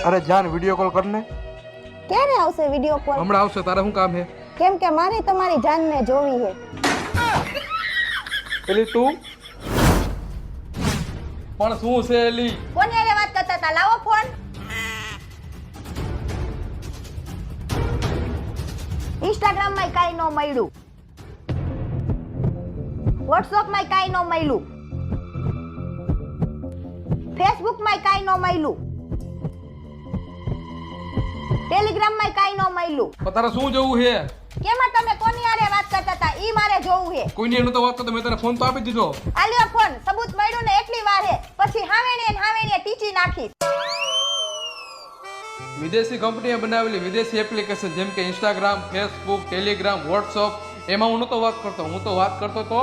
અરે જાન video call કરને. ક્યારે આવશે વિડિયો કોલ? હમણાં આવશે. તારે શું કામ છે? કેમ કે મારે તમારી જાનને જોવી છે. એલી તું પણ શું છે એલી? કોની હારે વાત કરતા હતા? લાવો ફોન. ઇન્સ્ટાગ્રામ માં કાઈ ન મળ્યું, વોટ્સએપ માં કાઈ ન મળ્યું, ફેસબુક માં કાઈ ન મળ્યું, ટેલિગ્રામ માં કાઈ ન મળ્યું. પણ તારે શું જોવું છે? કેમાં તમે કોની હારે વાત કરતા હતા ઈ મારે જોવું છે. કોઈની એનું તો વાત કરતો, મેં તને ફોન તો આપી દીધો. આલ્યો ફોન, સબૂત મળ્યું ને એટલી વાર હે, પછી હાવેણીએ ટીચી નાખી. વિદેશી કંપનીએ બનાવેલી વિદેશી એપ્લિકેશન જેમ કે ઇન્સ્ટાગ્રામ, ફેસબુક, ટેલિગ્રામ, વોટ્સઅપ, એમાં હું નતો વાત કરતો. હું તો વાત કરતો તો